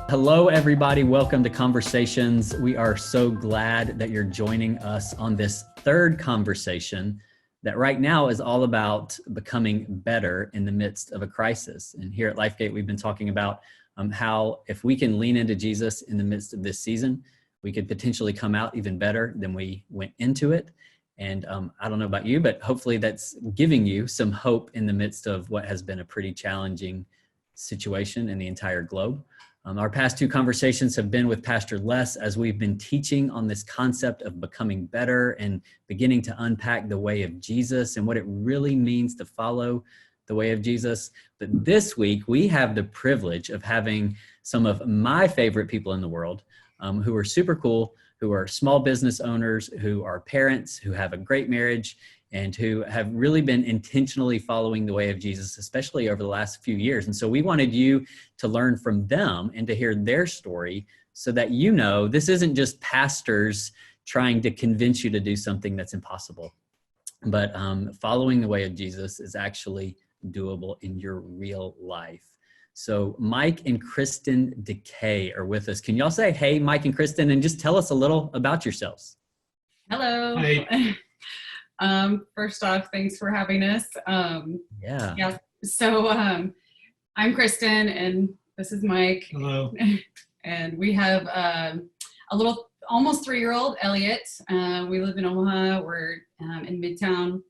Hello, everybody. Welcome to Conversations. We are so glad that you're joining us on this third conversation that right now is all about becoming better in the midst of a crisis. And here at Lifegate, we've been talking about how if we can lean into Jesus in the midst of this season, we could potentially come out even better than we went into it. And I don't know about you, but hopefully that's giving you some hope in the midst of what has been a pretty challenging situation in the entire globe. Our past two conversations have been with Pastor Les as we've been teaching on this concept of becoming better and beginning to unpack the way of Jesus and what it really means to follow the way of Jesus. But this week, we have the privilege of having some of my favorite people in the world who are super cool, who are small business owners, who are parents, who have a great marriage, and who have really been intentionally following the way of Jesus, especially over the last few years. And so we wanted you to learn from them and to hear their story so that you know this isn't just pastors trying to convince you to do something that's impossible, but following the way of Jesus is actually doable in your real life. So Mike and Kristen Dekay are with us. Can y'all say, hey, Mike and Kristen, and just tell us a little about yourselves? Hello. Hi. First off, thanks for having us. Yeah. So I'm Kristen and this is Mike. Hello. And we have a little almost 3-year-old, Elliot. We live in Omaha. We're in Midtown.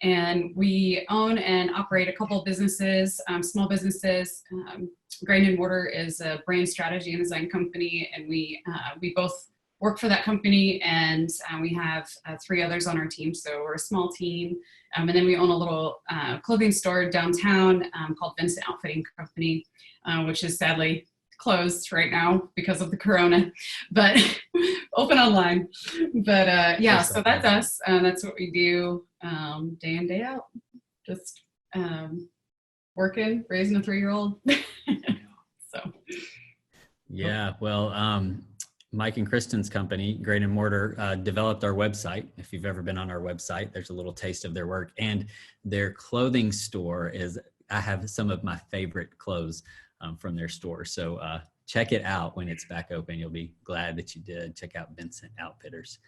And we own and operate a couple of businesses, small businesses. Grain and Mortar is a brand strategy and design company. And we both work for that company, and we have 3 others on our team, so we're a small team. And then we own a little clothing store downtown called Vincent Outfitting Company, which is sadly closed right now because of the corona, but open online. But yeah, so that's us. That's what we do day in, day out. Just working, raising a 3-year-old. So. Yeah, well, Mike and Kristen's company, Grain and Mortar, developed our website. If you've ever been on our website, there's a little taste of their work. And their clothing store I have some of my favorite clothes from their store. So check it out when it's back open. You'll be glad that you did. Check out Vincent Outfitters.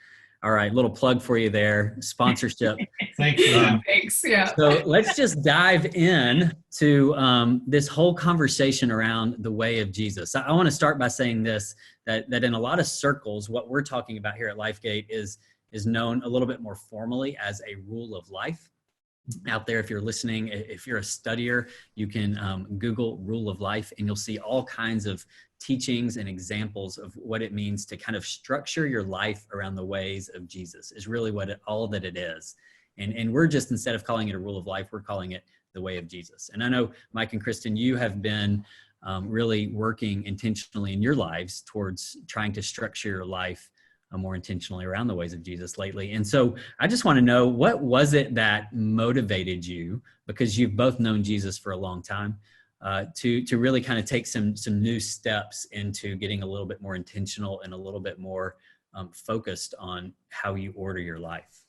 All right, little plug for you there, sponsorship. Thanks. Thanks, yeah. So let's just dive in to this whole conversation around the way of Jesus. I want to start by saying this, that in a lot of circles, what we're talking about here at Lifegate is known a little bit more formally as a rule of life. Out there, if you're listening, if you're a studier, you can Google rule of life and you'll see all kinds of teachings and examples of what it means to kind of structure your life around the ways of Jesus is really all that it is. And we're just, instead of calling it a rule of life, we're calling it the way of Jesus. And I know, Mike and Kristen, you have been really working intentionally in your lives towards trying to structure your life more intentionally around the ways of Jesus lately. And so I just want to know, what was it that motivated you, because you've both known Jesus for a long time, to really kind of take some new steps into getting a little bit more intentional and a little bit more focused on how you order your life?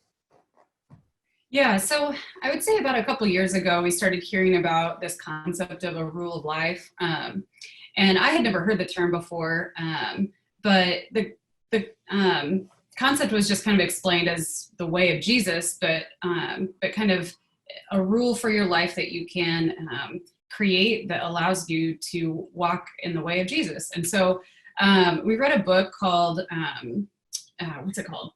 Yeah, so I would say about a couple of years ago, we started hearing about this concept of a rule of life. And I had never heard the term before, but the concept was just kind of explained as the way of Jesus, but kind of a rule for your life that you can create that allows you to walk in the way of Jesus. And so we read a book called, what's it called?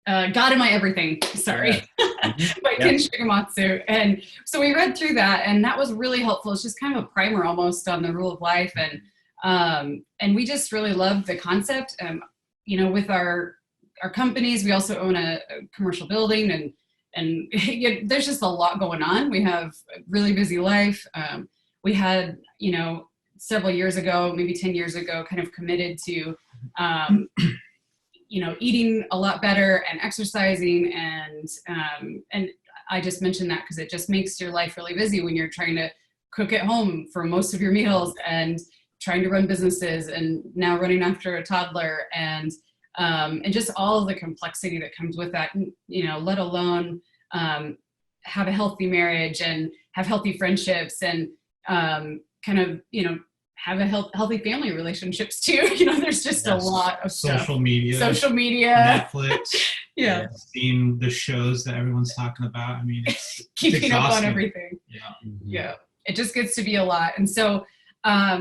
God in My Everything, sorry, by Ken Shigematsu. And so we read through that, and that was really helpful. It's just kind of a primer almost on the rule of life. And we just really loved the concept. With our companies, we also own a commercial building, and there's just a lot going on. We have a really busy life. We had, several years ago, maybe 10 years ago, kind of committed to, eating a lot better and exercising. And I just mentioned that because it just makes your life really busy when you're trying to cook at home for most of your meals and trying to run businesses and now running after a toddler and just all of the complexity that comes with that, let alone have a healthy marriage and have healthy friendships and kind of, have a healthy family relationships too. There's just a lot of social media, Netflix, yeah, seeing the shows that everyone's talking about. I mean, it's keeping up on exhausting. everything. Yeah. Yeah. It just gets to be a lot. And so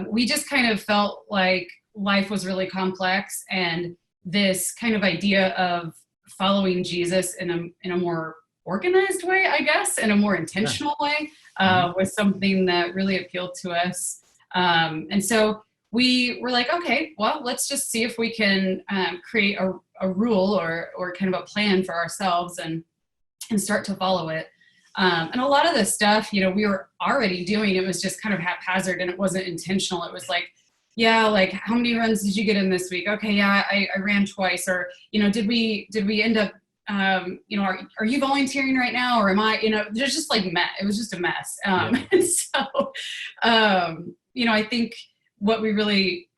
we just kind of felt like life was really complex, and this kind of idea of following Jesus in a more organized way, I guess, in a more intentional way, was something that really appealed to us. And so we were like, okay, well, let's just see if we can create a rule or kind of a plan for ourselves and start to follow it. And a lot of the stuff, we were already doing, it was just kind of haphazard and it wasn't intentional. It was like, yeah, like how many runs did you get in this week? Okay, yeah, I ran twice. Or, did we end up, are you volunteering right now? Or am I, there's just like, it was just a mess. And so, I think what we really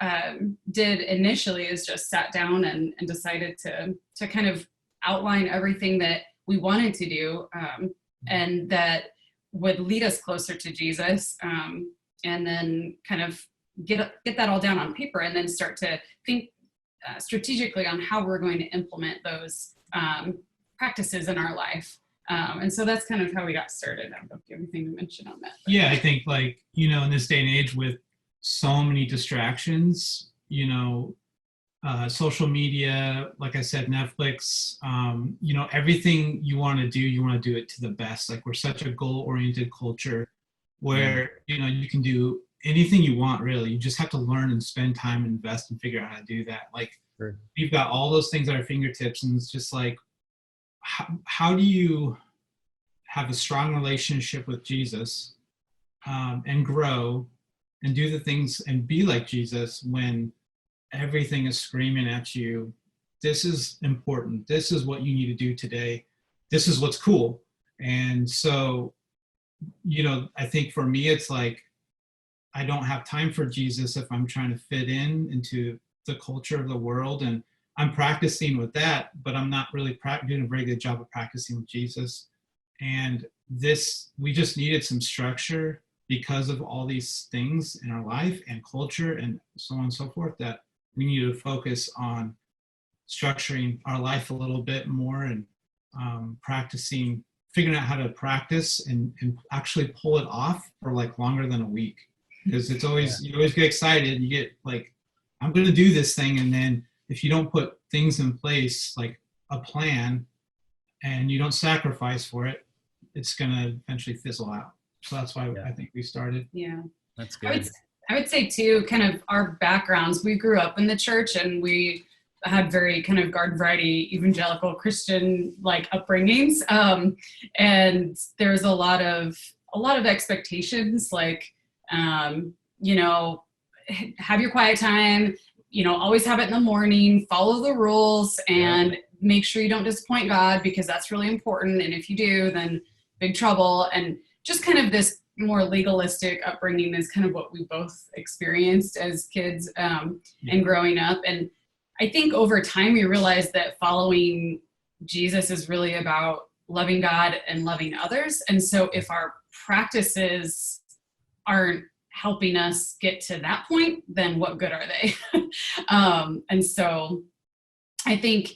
did initially is just sat down and decided to kind of outline everything that we wanted to do, and that would lead us closer to Jesus, and then kind of get that all down on paper, and then start to think strategically on how we're going to implement those practices in our life. And so that's kind of how we got started. I don't know if you have anything to mention on that. Yeah, I think in this day and age with so many distractions, social media, like I said, Netflix, everything you want to do it to the best. Like we're such a goal-oriented culture where, you can do anything you want, really. You just have to learn and spend time and invest and figure out how to do that. Like we've got all those things at our fingertips, and it's just like, how do you have a strong relationship with Jesus and grow and do the things and be like Jesus when everything is screaming at you, this is important, this is what you need to do today, this is what's cool. And so, I think for me, it's like, I don't have time for Jesus if I'm trying to fit into the culture of the world. And I'm practicing with that, but I'm not really doing a very good job of practicing with Jesus. And we just needed some structure because of all these things in our life and culture and so on and so forth, that we needed to focus on structuring our life a little bit more and figuring out how to practice and actually pull it off for like longer than a week. Because it's always, you always get excited, you get like, I'm going to do this thing. And then if you don't put things in place, like a plan, and you don't sacrifice for it, it's going to eventually fizzle out. So that's why I think we started. Yeah. That's good. I would say too, kind of our backgrounds, we grew up in the church and we had very kind of garden variety evangelical Christian like upbringings. And there's a lot of expectations, like, have your quiet time, always have it in the morning, follow the rules, and make sure you don't disappoint God, because that's really important. And if you do, then big trouble. And just kind of this more legalistic upbringing is kind of what we both experienced as kids and growing up. And I think over time we realized that following Jesus is really about loving God and loving others. And so if our practices aren't helping us get to that point, then what good are they? And so I think,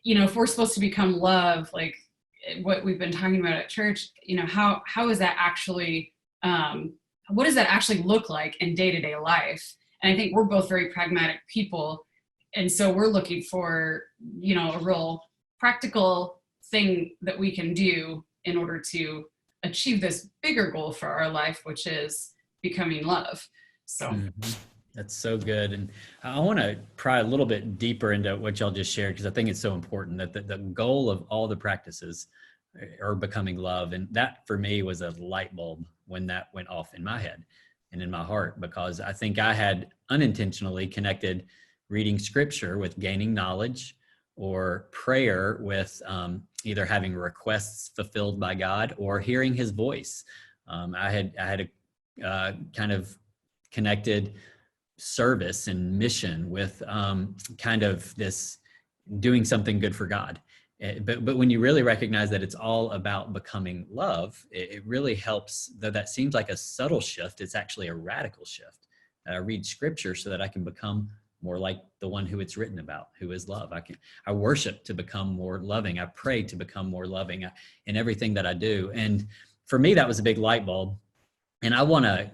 if we're supposed to become love, like what we've been talking about at church, how is that actually, what does that actually look like in day-to-day life? And I think we're both very pragmatic people. And so we're looking for, a real practical thing that we can do in order to achieve this bigger goal for our life, which is becoming love. So that's so good. And I want to pry a little bit deeper into what y'all just shared, because I think it's so important that the goal of all the practices are becoming love. And that for me was a light bulb when that went off in my head and in my heart, because I think I had unintentionally connected reading scripture with gaining knowledge, or prayer with either having requests fulfilled by God or hearing his voice. I had a kind of connected service and mission with kind of this doing something good for God. But when you really recognize that it's all about becoming love, it really helps, though that seems like a subtle shift, it's actually a radical shift. that I read scripture so that I can become more like the one who it's written about, who is love. I worship to become more loving. I pray to become more loving in everything that I do. And for me, that was a big light bulb. And I want to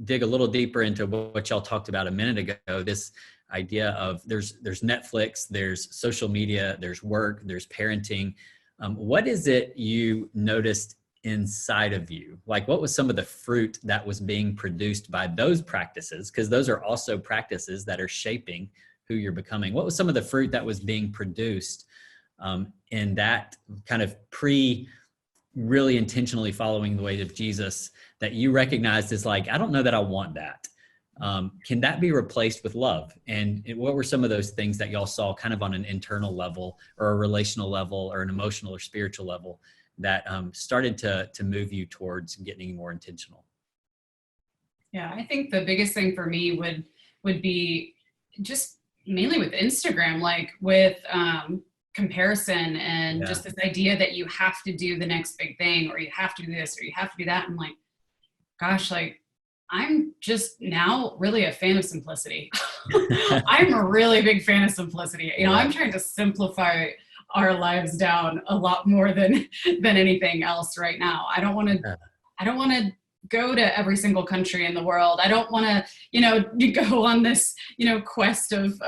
dig a little deeper into what y'all talked about a minute ago, this idea of there's Netflix, there's social media, there's work, there's parenting. What is it you noticed inside of you? Like, what was some of the fruit that was being produced by those practices? Because those are also practices that are shaping who you're becoming. What was some of the fruit that was being produced in that kind of really intentionally following the way of Jesus that you recognized as like, I don't know that I want that. Can that be replaced with love? And what were some of those things that y'all saw kind of on an internal level or a relational level or an emotional or spiritual level that started to move you towards getting more intentional? Yeah, I think the biggest thing for me would be just mainly with Instagram, like with comparison and just this idea that you have to do the next big thing, or you have to do this, or you have to do that. I'm like, gosh, like I'm just now really a fan of simplicity. I'm a really big fan of simplicity. You know, I'm trying to simplify our lives down a lot more than anything else right now. I don't want to go to every single country in the world. I don't want to, go on this, quest of,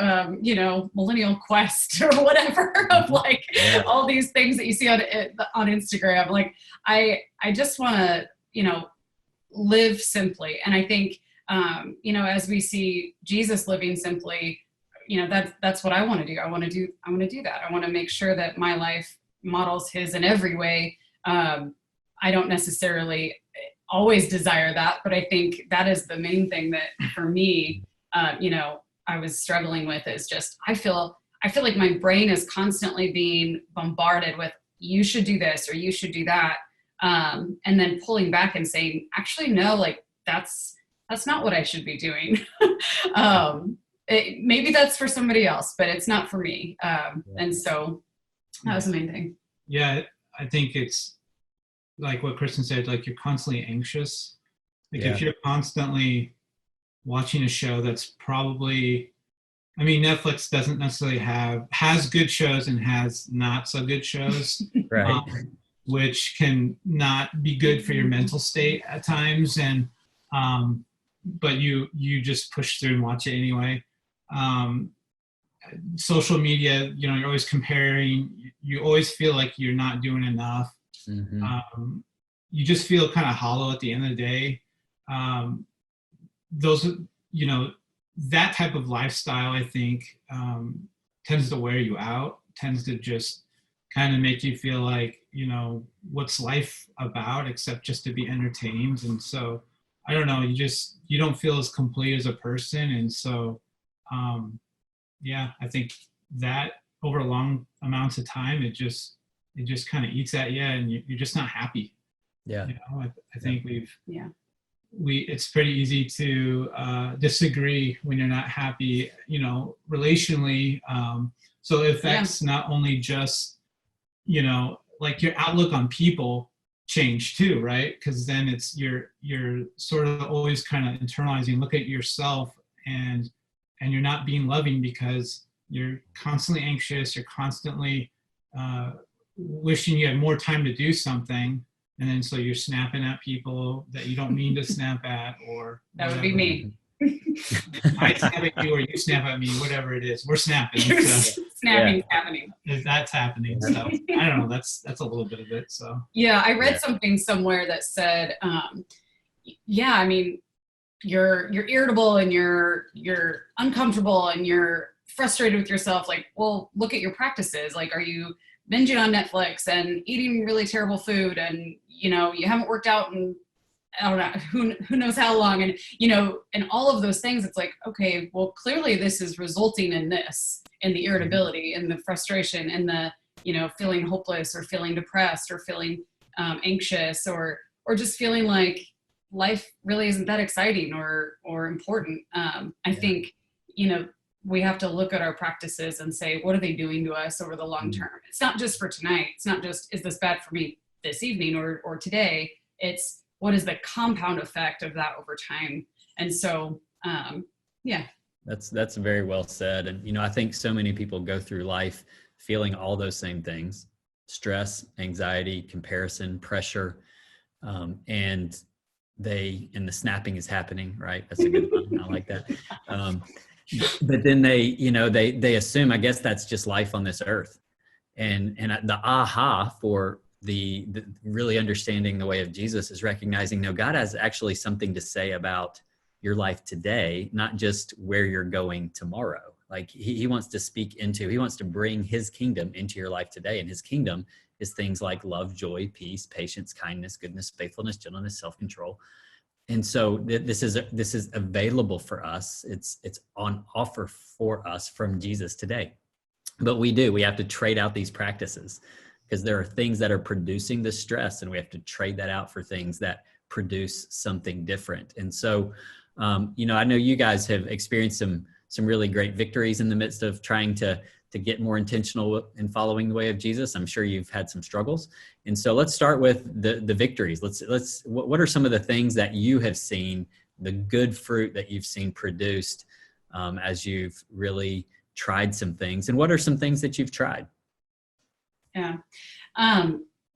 millennial quest or whatever of like all these things that you see on Instagram. Like, I just want to, live simply. And I think, as we see Jesus living simply, that's what I want to do. I want to do that. I want to make sure that my life models his in every way. I don't necessarily always desire that, but I think that is the main thing that for me, I was struggling with is just, I feel like my brain is constantly being bombarded with, you should do this, or you should do that. And then pulling back and saying, actually, no, like that's not what I should be doing. Maybe that's for somebody else, but it's not for me. And so that was the main thing. Yeah. I think it's like what Kristen said, like you're constantly anxious. Like if you're constantly watching a show that's probably, Netflix doesn't necessarily has good shows and has not so good shows. Right. Which can not be good for your mental state at times. And, but you just push through and watch it anyway. Social media, you're always comparing, you always feel like you're not doing enough. Mm-hmm. You just feel kind of hollow at the end of the day. That type of lifestyle, I think, tends to wear you out, tends to just kind of make you feel like, what's life about except just to be entertained. And so, I don't know, you don't feel as complete as a person. And so, I think that over long amounts of time, it just kind of eats at you and you're just not happy. Yeah. I think it's pretty easy to disagree when you're not happy, relationally. So it affects not only just, like your outlook on people change too, right? Because then it's you're sort of always kind of internalizing, look at yourself, and you're not being loving because you're constantly anxious, you're constantly wishing you had more time to do something, and then so you're snapping at people that you don't mean to snap at, or that would be me. I snap at you or you snap at me, whatever it is, we're snapping. So. Snapping happening. That's happening. So I don't know. That's a little bit of it. So I read something somewhere that said, you're irritable and you're uncomfortable and you're frustrated with yourself. Like, well, look at your practices. Like, are you binging on Netflix and eating really terrible food, and you haven't worked out and I don't know, who knows how long, and and all of those things. It's like, okay, well, clearly this is resulting in this, in the irritability and the frustration and the feeling hopeless or feeling depressed or feeling anxious or just feeling like life really isn't that exciting or important. I think we have to look at our practices and say, what are they doing to us over the long term? It's not just for tonight. It's not just, is this bad for me this evening or today? It's, what is the compound effect of that over time? And so, Yeah. That's very well said. And, you know, I think so many people go through life feeling all those same things: stress, anxiety, comparison, pressure. And the snapping is happening, right? That's a good one. I like that. Um, but then they assume, I guess that's just life on this earth. And the aha for the really understanding the way of Jesus is recognizing, no, God has actually something to say about your life today, not just where you're going tomorrow. Like he wants to speak into, he wants to bring his kingdom into your life today. And his kingdom is things like love, joy, peace, patience, kindness, goodness, faithfulness, gentleness, self-control. And so this is available for us. It's on offer for us from Jesus today. But we have to trade out these practices, because there are things that are producing the stress, and we have to trade that out for things that produce something different. And so, you know, I know you guys have experienced some really great victories in the midst of trying to get more intentional in following the way of Jesus. I'm sure you've had some struggles. And so let's start with the victories. What are some of the things that you have seen, the good fruit that you've seen produced as you've really tried some things? And what are some things that you've tried? Yeah.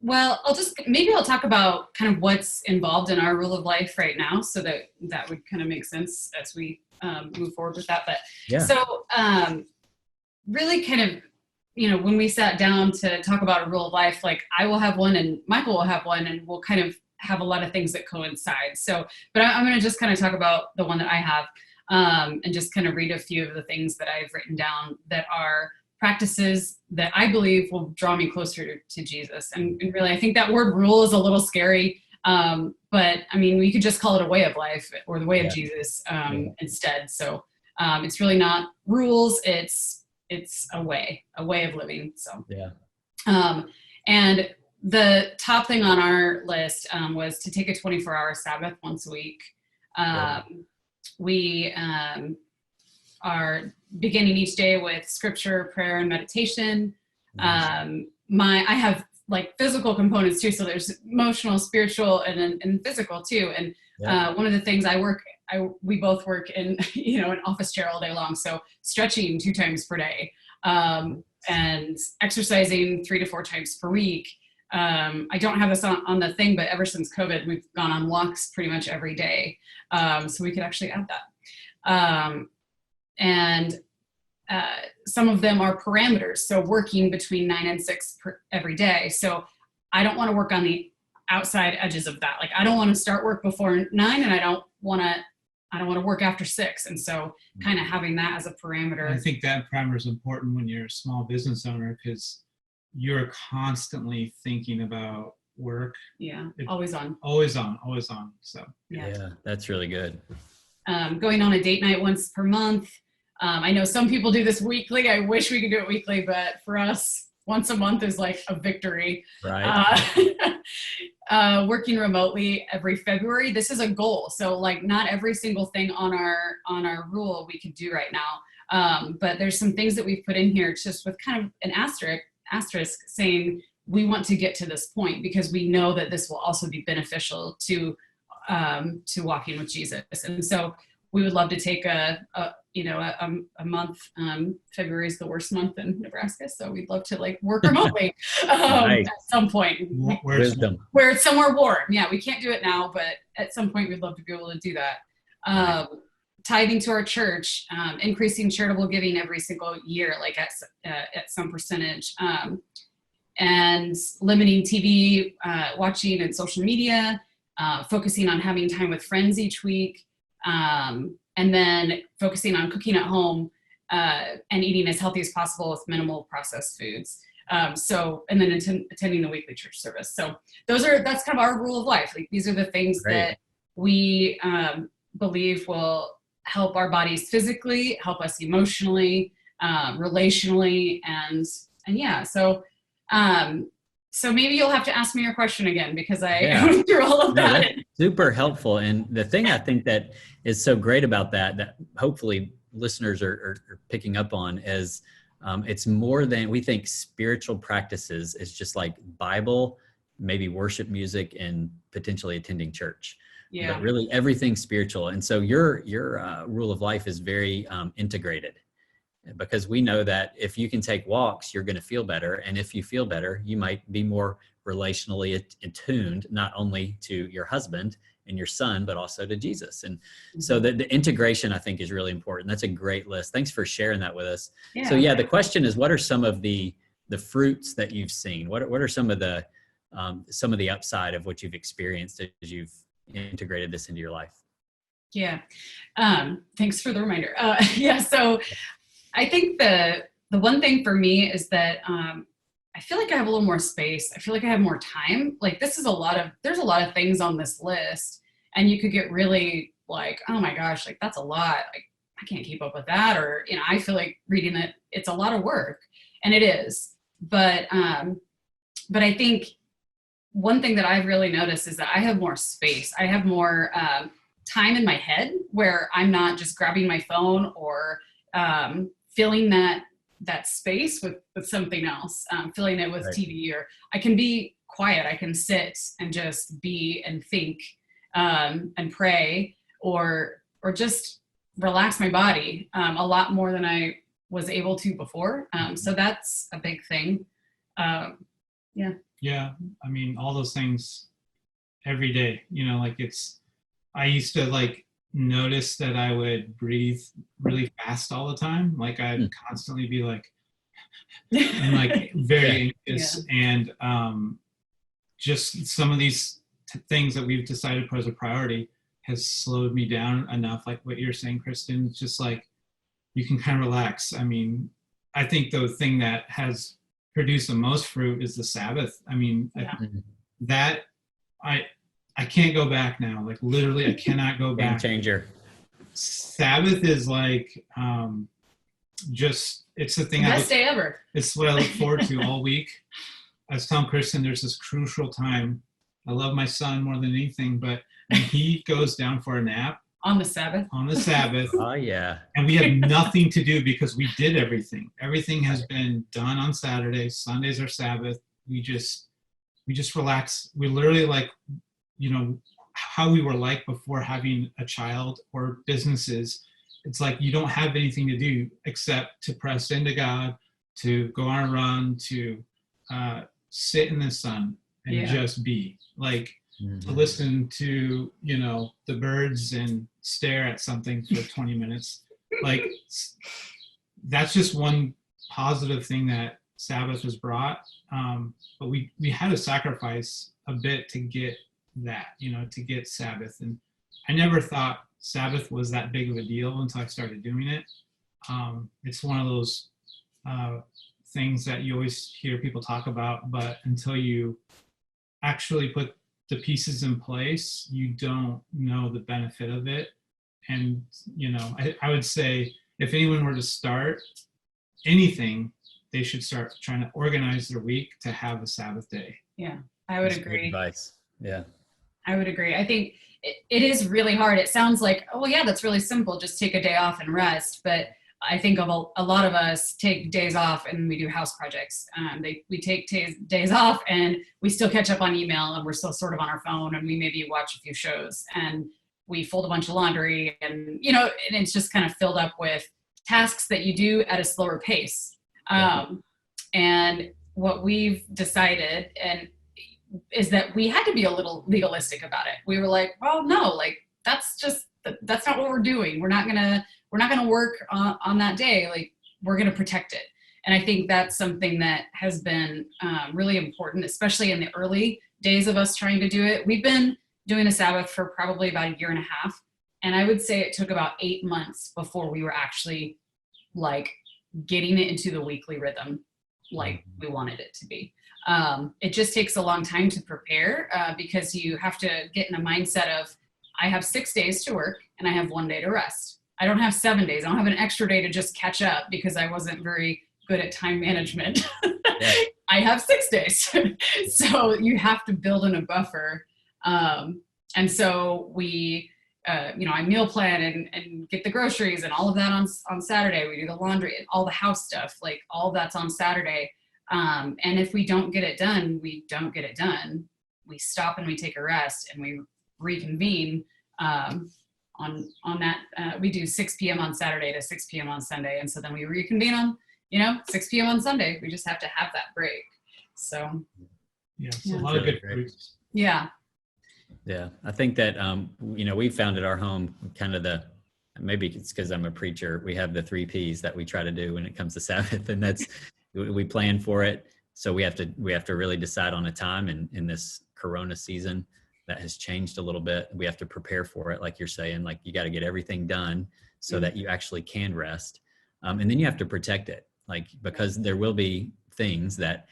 Well, I'll talk about kind of what's involved in our rule of life right now, so that would kind of make sense as we move forward with that. But yeah. So really kind of, you know, when we sat down to talk about a rule of life, like I will have one and Michael will have one, and we'll kind of have a lot of things that coincide. So, but I'm going to just kind of talk about the one that I have and just kind of read a few of the things that I've written down that are practices that I believe will draw me closer to Jesus. And really, I think that word rule is a little scary. But I mean, we could just call it a way of life, or the way of Jesus instead. So it's really not rules. It's a way of living. So, and the top thing on our list was to take a 24-hour Sabbath once a week. We are beginning each day with scripture, prayer, and meditation. I have like physical components too. So there's emotional, spiritual, and physical too. And one of the things we both work in, you know, an office chair all day long. So stretching 2 times per day, and exercising 3 to 4 times per week. I don't have this on the thing, but ever since COVID, we've gone on walks pretty much every day. So we could actually add that. And some of them are parameters. So working between 9 and 6 every day. So I don't want to work on the outside edges of that. Like I don't want to start work before 9, and I don't want to work after 6. And so kind of having that as a parameter. I think that parameter is important when you're a small business owner, because you're constantly thinking about work. Yeah. Always on. So yeah, that's really good. Going on a date night once per month. I know some people do this weekly. I wish we could do it weekly, but for us, once a month is like a victory. Right. Working remotely every February. This is a goal. So like not every single thing on our rule we could do right now. But there's some things that we've put in here just with kind of an asterisk saying we want to get to this point because we know that this will also be beneficial to walking with Jesus. And so we would love to take a month. February is the worst month in Nebraska, so we'd love to like work remotely Nice. at some point. Wisdom. Where it's somewhere warm. Yeah, we can't do it now, but at some point we'd love to be able to do that. Tithing to our church, increasing charitable giving every single year, like at some percentage, and limiting TV watching and social media, focusing on having time with friends each week. And then focusing on cooking at home and eating as healthy as possible with minimal processed foods. And then attending the weekly church service. So that's kind of our rule of life. Like these are the things that we believe will help our bodies physically, help us emotionally, relationally, and yeah. So maybe you'll have to ask me your question again because I went through all of that. That's super helpful. And the thing I think that is so great about that hopefully listeners are picking up on is it's more than we think. Spiritual practices is just like Bible, maybe worship music, and potentially attending church. Yeah. but really everything spiritual. And so your rule of life is very integrated, because we know that if you can take walks, you're going to feel better. And if you feel better, you might be more relationally attuned, not only to your husband and your son, but also to Jesus. And so the integration, I think, is really important. That's a great list. Thanks for sharing that with us. Yeah. So the question is, what are some of the fruits that you've seen? What are some of the upside of what you've experienced as you've integrated this into your life? Yeah. Thanks for the reminder. So I think the one thing for me is that I feel like I have a little more space. I feel like I have more time. Like there's a lot of things on this list, and you could get really like, oh my gosh, like that's a lot. Like I can't keep up with that. Or, I feel like reading it, it's a lot of work, and it is. But I think one thing that I've really noticed is that I have more space. I have more time in my head where I'm not just grabbing my phone or filling that space with something else, filling it with TV, or I can be quiet. I can sit and just be and think and pray or just relax my body a lot more than I was able to before. So that's a big thing. Yeah. I mean, all those things every day, I used to like notice that I would breathe really fast all the time. Like I'd constantly be like, and like very anxious. And just some of these things that we've decided to put as a priority has slowed me down enough. Like what you're saying, Kristen, it's just like, you can kind of relax. I mean, I think the thing that has produced the most fruit is the Sabbath. I mean, I can't go back now. Like literally, I cannot go back. Game changer. Sabbath is like, it's the thing. Best day ever. It's what I look forward to all week. I was telling Kristen, there's this crucial time. I love my son more than anything, but when he goes down for a nap on the Sabbath, oh yeah, and we have nothing to do because we did everything. Everything has been done on Saturdays. Sundays are Sabbath. We just relax. We literally like, how we were like before having a child or businesses. It's like you don't have anything to do except to press into God, to go on a run, to sit in the sun and just be. Like to listen to, the birds and stare at something for 20 minutes. Like that's just one positive thing that Sabbath has brought. But we had to sacrifice a bit to get that, to get Sabbath. And I never thought Sabbath was that big of a deal until I started doing it. It's one of those things that you always hear people talk about, but until you actually put the pieces in place, you don't know the benefit of it. And, I would say if anyone were to start anything, they should start trying to organize their week to have a Sabbath day. Yeah, I would That's agree. good advice. Yeah. I would agree. I think it is really hard. It sounds like, oh, well, yeah, that's really simple. Just take a day off and rest. But I think of a lot of us take days off and we do house projects. We take days off and we still catch up on email and we're still sort of on our phone and we maybe watch a few shows and we fold a bunch of laundry and, and it's just kind of filled up with tasks that you do at a slower pace. And what we've decided is that we had to be a little legalistic about it. We were like, well, no, like that's not what we're doing. We're not gonna work on that day. Like we're gonna protect it. And I think that's something that has been really important, especially in the early days of us trying to do it. We've been doing a Sabbath for probably about a year and a half. And I would say it took about 8 months before we were actually like getting it into the weekly rhythm like we wanted it to be. It just takes a long time to prepare because you have to get in a mindset of, I have 6 days to work and I have 1 day to rest. I don't have 7 days. I don't have an extra day to just catch up because I wasn't very good at time management. Yeah. I have 6 days. So you have to build in a buffer. And so we, I meal plan and get the groceries and all of that on Saturday. We do the laundry and all the house stuff, like all that's on Saturday. And if we don't get it done, we don't get it done. We stop and we take a rest and we reconvene on that. We do 6 p.m. on Saturday to 6 p.m. on Sunday. And so then we reconvene on, 6 p.m. on Sunday. We just have to have that break. So. Yeah, so a lot of good fruits. Yeah. Yeah. I think that, we found at our home kind of maybe it's because I'm a preacher, we have the 3 Ps that we try to do when it comes to Sabbath, and that's, we plan for it. So we have to really decide on a time, and in this Corona season that has changed a little bit, we have to prepare for it. Like you're saying, like you got to get everything done so that you actually can rest. And then you have to protect it, like, because there will be things that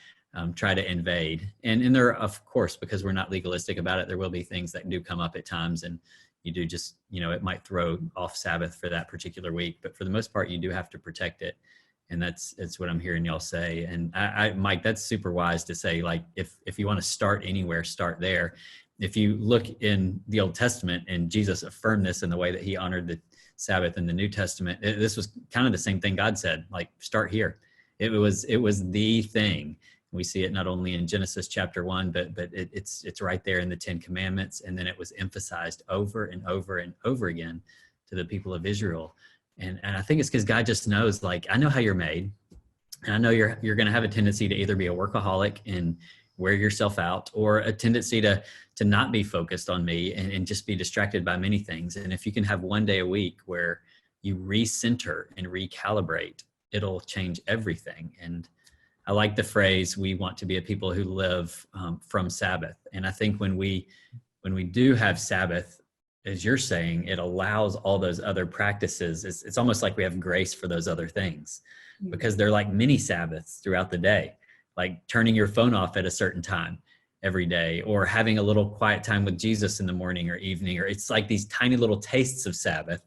try to invade. And there, of course, because we're not legalistic about it, there will be things that do come up at times, and you do just, it might throw off Sabbath for that particular week, but for the most part, you do have to protect it. And it's what I'm hearing y'all say. And I Mike, that's super wise to say, like, if you want to start anywhere, start there. If you look in the Old Testament, and Jesus affirmed this in the way that he honored the Sabbath in the New Testament, this was kind of the same thing God said, like, start here. It was the thing. We see it not only in Genesis chapter 1, but it's right there in the 10 Commandments. And then it was emphasized over and over and over again to the people of Israel. And I think it's because God just knows, like, I know how you're made. And I know you're going to have a tendency to either be a workaholic and wear yourself out, or a tendency to not be focused on me and just be distracted by many things. And if you can have one day a week where you recenter and recalibrate, it'll change everything. And I like the phrase, we want to be a people who live from Sabbath. And I think when we do have Sabbath, as you're saying, it allows all those other practices. It's almost like we have grace for those other things, because they're like mini Sabbaths throughout the day, like turning your phone off at a certain time every day, or having a little quiet time with Jesus in the morning or evening, or it's like these tiny little tastes of Sabbath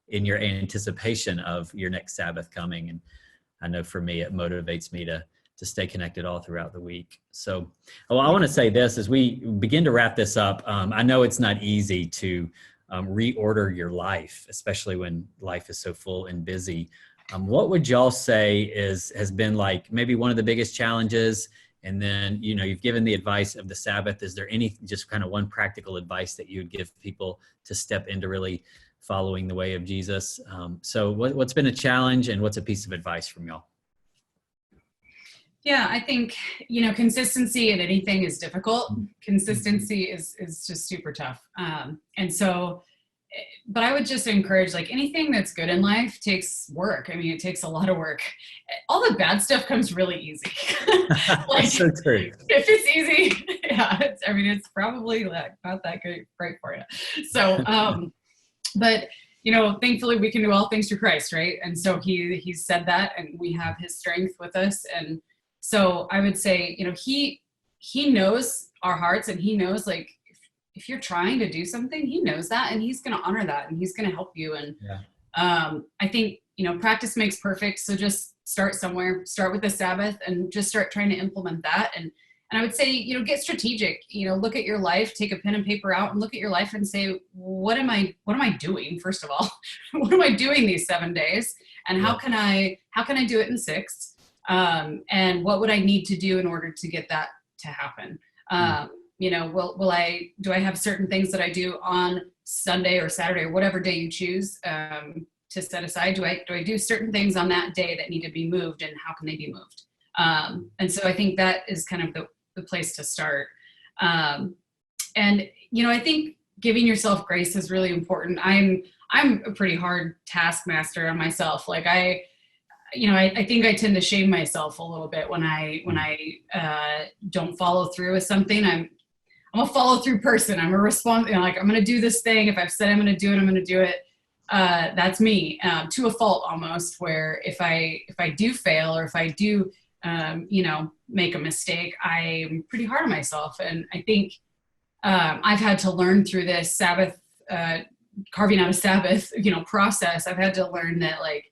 in your anticipation of your next Sabbath coming. And I know for me, it motivates me to stay connected all throughout the week. So, I want to say this as we begin to wrap this up. I know it's not easy to reorder your life, especially when life is so full and busy. What would y'all say has been like maybe one of the biggest challenges? And then, you've given the advice of the Sabbath. Is there any just kind of one practical advice that you would give people to step into really following the way of Jesus? So what's been a challenge, and what's a piece of advice from y'all? Yeah, I think, consistency in anything is difficult. Consistency is just super tough. And so, but I would just encourage, like, anything that's good in life takes work. I mean, it takes a lot of work. All the bad stuff comes really easy. Like, so true. If it's easy, yeah, it's probably not that great for you. So, but, thankfully we can do all things through Christ, right? And so he said that, and we have his strength with us. And so I would say, he knows our hearts, and he knows, like, if you're trying to do something, he knows that, and he's going to honor that, and he's going to help you. And I think, practice makes perfect. So just start somewhere, start with the Sabbath, and just start trying to implement that. And I would say, get strategic, look at your life, take a pen and paper out and look at your life and say, what am I doing? First of all, what am I doing these 7 days? And how can I do it in 6? And what would I need to do in order to get that to happen? Do I have certain things that I do on Sunday or Saturday or whatever day you choose to set aside? Do I do certain things on that day that need to be moved, and how can they be moved? And so I think that is kind of the place to start. And I think giving yourself grace is really important. I'm a pretty hard taskmaster on myself. Like I think I tend to shame myself a little bit when I don't follow through with something. I'm a follow through person. I'm a I'm going to do this thing. If I've said I'm going to do it, I'm going to do it. That's me, to a fault almost, where if I do fail, or if I do, make a mistake, I'm pretty hard on myself. And I think I've had to learn through this Sabbath, carving out a Sabbath, process. I've had to learn that, like,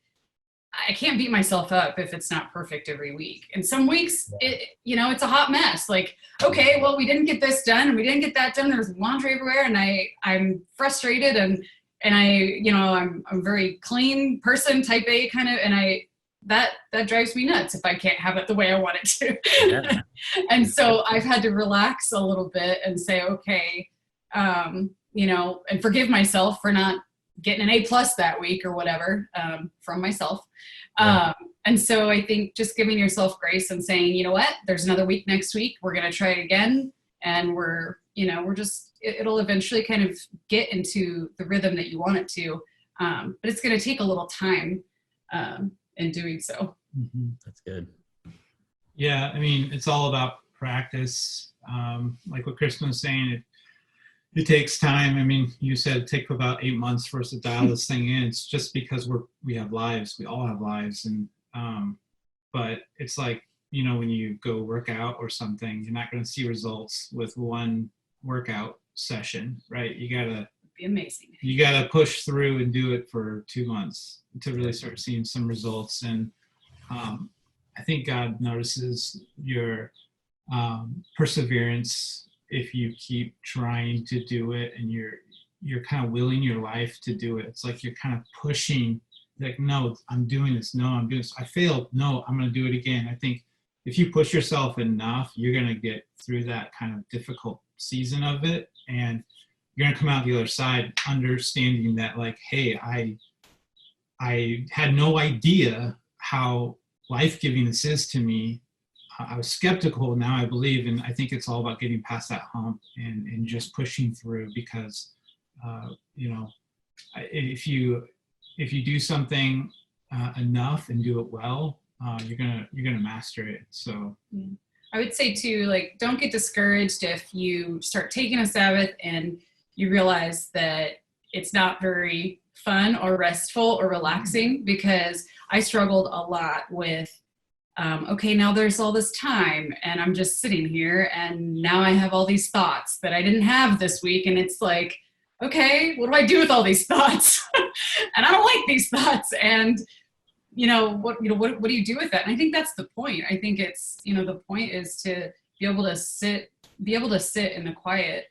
I can't beat myself up if it's not perfect every week. And some weeks, it's a hot mess. Like, okay, well, we didn't get this done, and we didn't get that done. There's laundry everywhere, and I'm frustrated, and I'm a very clean person, type A kind of, and that drives me nuts if I can't have it the way I want it to. Yeah. And so I've had to relax a little bit and say, okay, and forgive myself for not getting an A+ that week or whatever, from myself. Yeah. And so I think just giving yourself grace and saying, you know what, there's another week next week. We're going to try it again. And it'll eventually kind of get into the rhythm that you want it to. But it's going to take a little time in doing so. Mm-hmm. That's good. Yeah, I mean, it's all about practice. Like what Kristen was saying, it takes time. I mean, you said it takes about 8 months for us to dial this thing in. It's just because we have lives. We all have lives. And but it's like, when you go work out or something, you're not going to see results with one workout session, right? You gotta be amazing. You gotta push through and do it for 2 months to really start seeing some results. And I think God notices your perseverance if you keep trying to do it, and you're kind of willing your life to do it. It's like you're kind of pushing, like, no, I'm doing this. No, I'm doing this. I failed. No, I'm going to do it again. I think if you push yourself enough, you're going to get through that kind of difficult season of it, and you're going to come out the other side understanding that, like, hey, I had no idea how life-giving this is to me. I was skeptical, now I believe, and I think it's all about getting past that hump and just pushing through, because if you do something enough and do it well, you're gonna master it. So I would say too, like, don't get discouraged if you start taking a Sabbath and you realize that it's not very fun or restful or relaxing, because I struggled a lot with okay, now there's all this time and I'm just sitting here, and now I have all these thoughts that I didn't have this week. And it's like, okay, what do I do with all these thoughts? And I don't like these thoughts. And what do you do with that? And I think that's the point. I think it's, the point is to be able to sit in the quiet,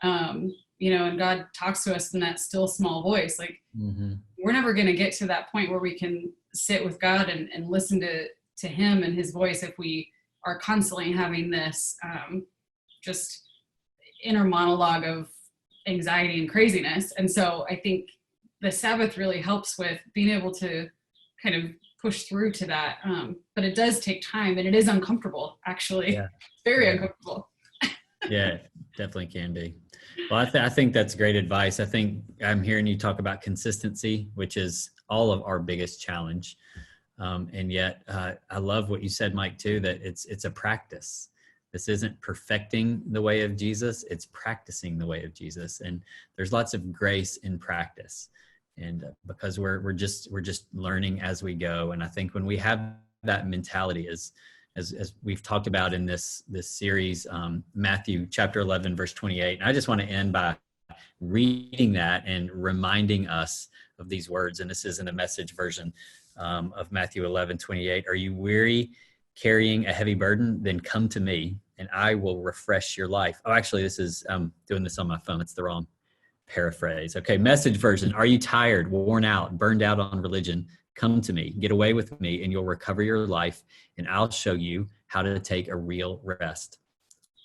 and God talks to us in that still small voice. Like, we're never going to get to that point where we can sit with God and listen to him and his voice if we are constantly having this just inner monologue of anxiety and craziness. And so I think the Sabbath really helps with being able to kind of push through to that. But it does take time, and it is uncomfortable, actually. Yeah. Very uncomfortable. Yeah, definitely can be. Well, I think that's great advice. I think I'm hearing you talk about consistency, which is all of our biggest challenge. And yet I love what you said, Mike, too, that it's a practice. This isn't perfecting the way of Jesus, it's practicing the way of Jesus. And there's lots of grace in practice. And because we're just learning as we go. And I think when we have that mentality, as we've talked about in this series, Matthew chapter 11, verse 28, and I just want to end by reading that and reminding us of these words. And this is in the Message version of Matthew 11:28. Are you weary carrying a heavy burden? Then come to me and I will refresh your life. Oh, actually, this is, I'm doing this on my phone. It's the wrong paraphrase. Okay, Message version. Are you tired, worn out, burned out on religion? Come to me, get away with me, and you'll recover your life, and I'll show you how to take a real rest.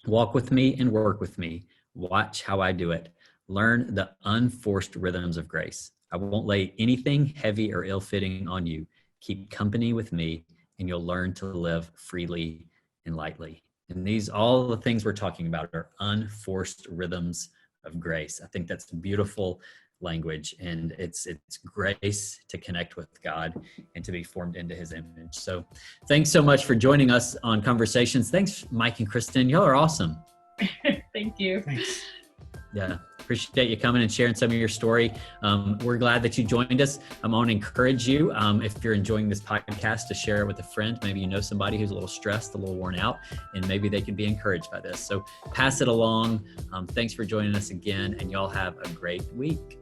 Walk with me and work with me. Watch how I do it. Learn the unforced rhythms of grace. I won't lay anything heavy or ill-fitting on you. Keep company with me, and you'll learn to live freely and lightly. And all the things we're talking about are unforced rhythms of grace. I think that's beautiful language, and it's grace to connect with God and to be formed into his image. So thanks so much for joining us on Conversations. Thanks, Mike and Kristen. Y'all are awesome. Thank you. thanks. Yeah, appreciate you coming and sharing some of your story. We're glad that you joined us. I'm going to encourage you, if you're enjoying this podcast, to share it with a friend. Maybe you know somebody who's a little stressed, a little worn out, and maybe they can be encouraged by this. So pass it along. Thanks for joining us again, and y'all have a great week.